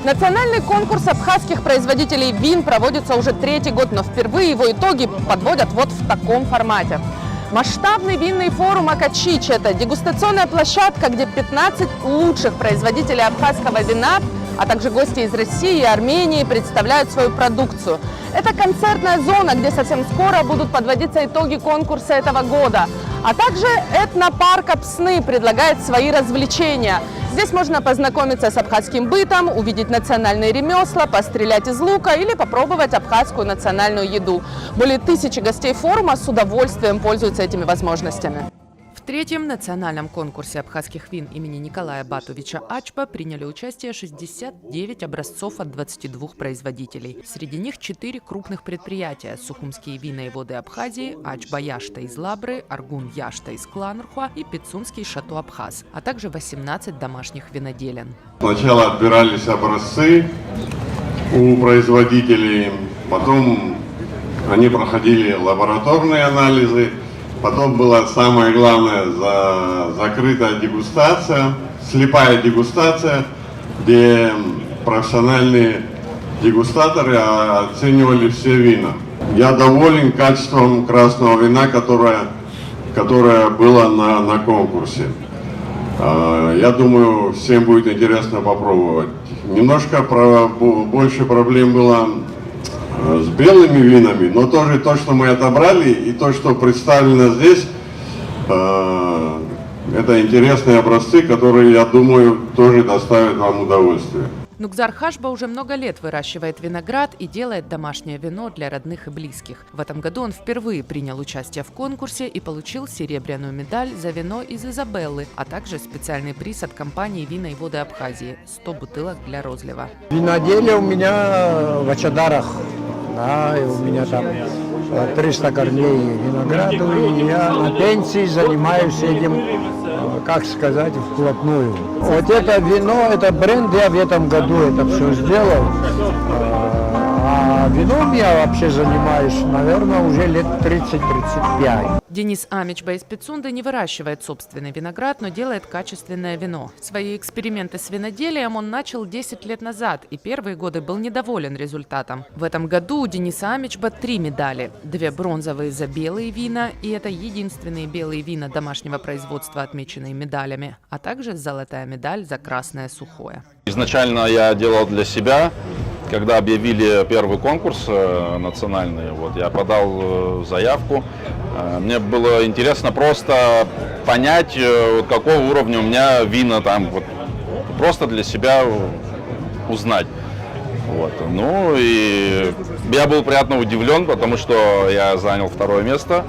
Национальный конкурс абхазских производителей вин проводится уже третий год, но впервые его итоги подводят вот в таком формате. Масштабный винный форум «Акачич» – это дегустационная площадка, где 15 лучших производителей абхазского вина, а также гости из России и Армении представляют свою продукцию. Это концертная зона, где совсем скоро будут подводиться итоги конкурса этого года. А также этнопарк Апсны предлагает свои развлечения. Здесь можно познакомиться с абхазским бытом, увидеть национальные ремесла, пострелять из лука или попробовать абхазскую национальную еду. Более 1000 гостей форума с удовольствием пользуются этими возможностями. В третьем национальном конкурсе абхазских вин имени Николая Батовича Ачба приняли участие 69 образцов от 22 производителей. Среди них 4 крупных предприятия – Сухумские вина и воды Абхазии, Ачба Яшта из Лабры, Аргун Яшта из Кланрхуа и Пицунский Шато Абхаз, а также 18 домашних виноделен. Сначала отбирались образцы у производителей, потом они проходили лабораторные анализы. Потом была самое главное закрытая дегустация, слепая дегустация, где профессиональные дегустаторы оценивали все вина. Я доволен качеством красного вина, которое было на конкурсе. Я думаю, всем будет интересно попробовать. Немножко больше проблем было с белыми винами, но тоже то, что мы отобрали, и то, что представлено здесь, это интересные образцы, которые, я думаю, тоже доставят вам удовольствие. Нукзар Хашба уже много лет выращивает виноград и делает домашнее вино для родных и близких. В этом году он впервые принял участие в конкурсе и получил серебряную медаль за вино из Изабеллы, а также специальный приз от компании «Вина и воды Абхазии» – 100 бутылок для розлива. Виноделие у меня в Ачадарах, да, и у меня там 300 корней винограду, и я на пенсии занимаюсь этим, как сказать, вплотную. Вот это вино, это бренд, я в этом году это все сделал. А вином я вообще занимаюсь, наверное, уже лет 30-35. Денис Амичба из Пицунды не выращивает собственный виноград, но делает качественное вино. Свои эксперименты с виноделием он начал 10 лет назад и первые годы был недоволен результатом. В этом году у Дениса Амичба 3 медали. 2 бронзовые за белые вина, и это единственные белые вина домашнего производства, отмеченные медалями, а также золотая медаль за красное сухое. Изначально я делал для себя. Когда объявили первый конкурс национальный, вот, я подал заявку. Мне было интересно просто понять, какого уровня у меня вина там, вот, просто для себя узнать. Вот. Ну и я был приятно удивлен, потому что я занял 2-е место.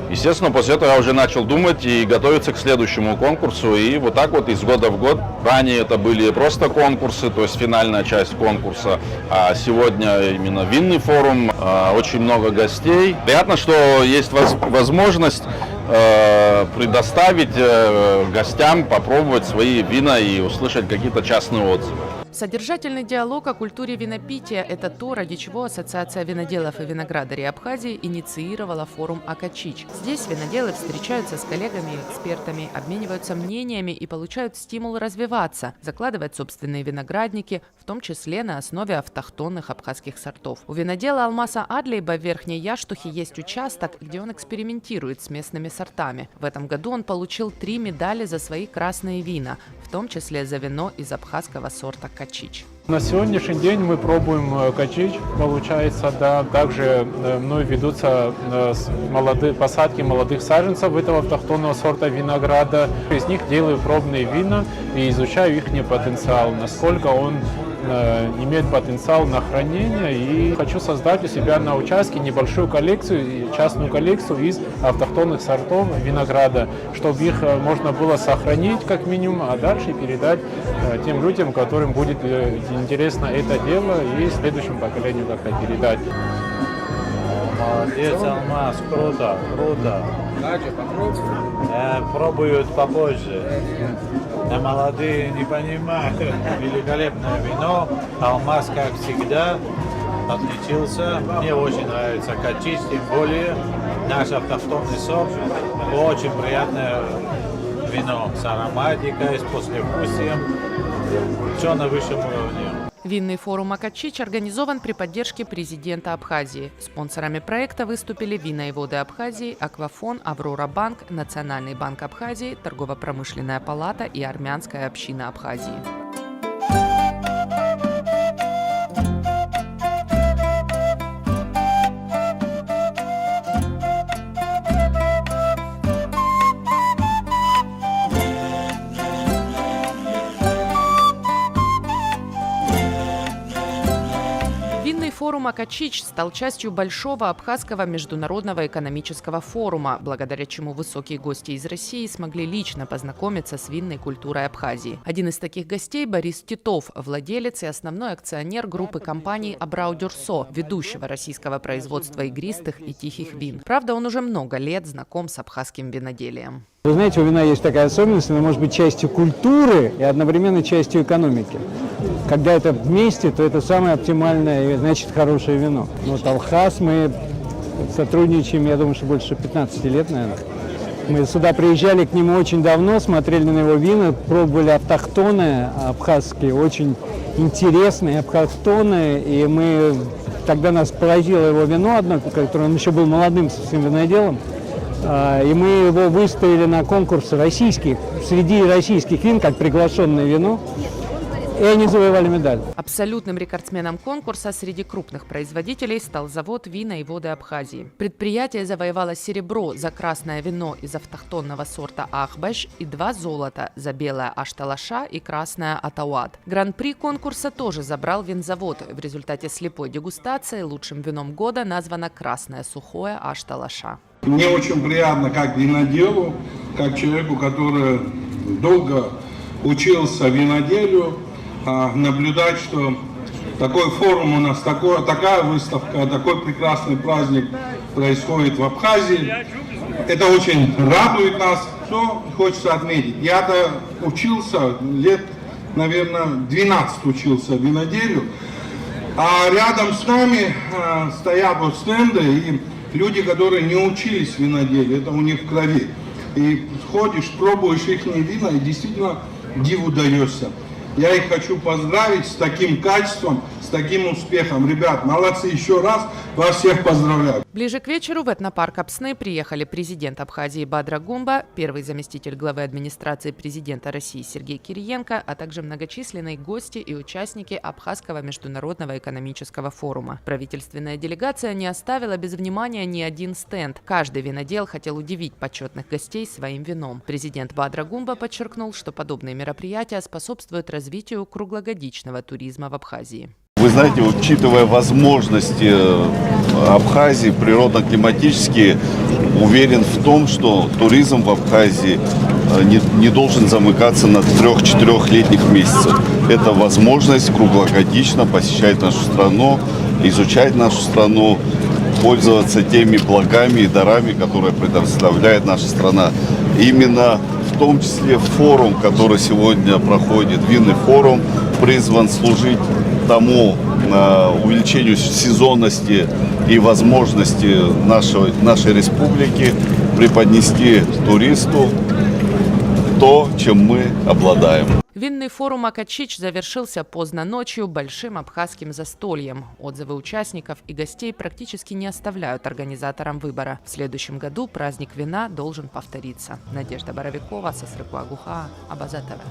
Естественно, после этого я уже начал думать и готовиться к следующему конкурсу. И вот так вот из года в год. Ранее это были просто конкурсы, то есть финальная часть конкурса. А сегодня именно винный форум, очень много гостей. Приятно, что есть возможность предоставить гостям попробовать свои вина и услышать какие-то частные отзывы. Содержательный диалог о культуре винопития – это то, ради чего Ассоциация виноделов и виноградарей Абхазии инициировала форум «Акачич». Здесь виноделы встречаются с коллегами и экспертами, обмениваются мнениями и получают стимул развиваться, закладывать собственные виноградники, в том числе на основе автохтонных абхазских сортов. У винодела Алмаса Адлейба в Верхней Яштухе есть участок, где он экспериментирует с местными сортами. В этом году он получил 3 медали за свои красные вина, в том числе за вино из абхазского сорта «Качич». На сегодняшний день мы пробуем «Качич». Получается, да, также мной ведутся посадки молодых саженцев этого автохтонного сорта винограда. Из них делаю пробные вина и изучаю их потенциал, насколько он имеет потенциал на хранение. И хочу создать у себя на участке небольшую коллекцию, частную коллекцию из автохтонных сортов винограда, чтобы их можно было сохранить как минимум, а дальше передать тем людям, которым будет интересно это дело, и следующему поколению как-то передать. Молодец, Алмаз, круто, круто. Пробуют попозже. А молодые не понимают. Великолепное вино. Алмаз, как всегда, отличился. Мне очень нравится «Качич», тем более наш автохтонный сорт. Очень приятное вино с ароматикой, с послевкусием. все на высшем уровне. Винный форум «Акачич» организован при поддержке президента Абхазии. Спонсорами проекта выступили Вина и воды Абхазии, Аквафон, Аврора Банк, Национальный банк Абхазии, Торгово-промышленная палата и Армянская община Абхазии. Винный форум «Акачич» стал частью большого абхазского международного экономического форума, благодаря чему высокие гости из России смогли лично познакомиться с винной культурой Абхазии. Один из таких гостей – Борис Титов, владелец и основной акционер группы компаний «Абрау Дюрсо», ведущего российского производства игристых и тихих вин. Правда, он уже много лет знаком с абхазским виноделием. Вы знаете, у вина есть такая особенность, она может быть частью культуры и одновременно частью экономики. Когда это вместе, то это самое оптимальное и, значит, хорошее вино. Вот Алхаз, мы сотрудничаем, я думаю, что больше 15 лет, наверное. Мы сюда приезжали к нему очень давно, смотрели на его вина, пробовали автохтоны абхазские, очень интересные автохтоны, и тогда нас поразило его вино одно, которое он еще был молодым совсем виноделом. И мы его выставили на конкурс российских, среди российских вин, как приглашенное вино, и они завоевали медаль. Абсолютным рекордсменом конкурса среди крупных производителей стал завод «Вина и воды Абхазии». Предприятие завоевало серебро за красное вино из автохтонного сорта Ахбаш и 2 золота за белое Ашталаша и красное Атауад. Гран-при конкурса тоже забрал винзавод. В результате слепой дегустации лучшим вином года названо красное сухое Ашталаша. Мне очень приятно, как виноделу, как человеку, который долго учился виноделию, наблюдать, что такой форум у нас, такая выставка, такой прекрасный праздник происходит в Абхазии. Это очень радует нас. Что хочется отметить? Я-то учился лет, наверное, 12 учился виноделию, а рядом с нами стоят вот стенды и люди, которые не учились виноделию, это у них в крови. И ходишь, пробуешь их вина и действительно диву даешься. Я их хочу поздравить с таким качеством, с таким успехом. Ребят, молодцы, еще раз вас всех поздравляю. Ближе к вечеру в этнопарк Апсны приехали президент Абхазии Бадра Гумба, первый заместитель главы администрации президента России Сергей Кириенко, а также многочисленные гости и участники Абхазского международного экономического форума. Правительственная делегация не оставила без внимания ни один стенд. Каждый винодел хотел удивить почетных гостей своим вином. Президент Бадра Гумба подчеркнул, что подобные мероприятия способствуют развитию круглогодичного туризма в Абхазии. Вы знаете, учитывая возможности Абхазии природно-климатические, уверен в том, что туризм в Абхазии не должен замыкаться на 3-4-летних месяцах. Это возможность круглогодично посещать нашу страну, изучать нашу страну, пользоваться теми благами и дарами, которые предоставляет наша страна. Именно в том числе форум, который сегодня проходит, винный форум, призван служить тому увеличению сезонности и возможности нашей республики преподнести туристу то, чем мы обладаем. Винный форум «Акачич» завершился поздно ночью большим абхазским застольем. Отзывы участников и гостей практически не оставляют организаторам выбора. В следующем году праздник вина должен повториться. Надежда Боровикова, Сосрыкуагуха, Абаза ТВ.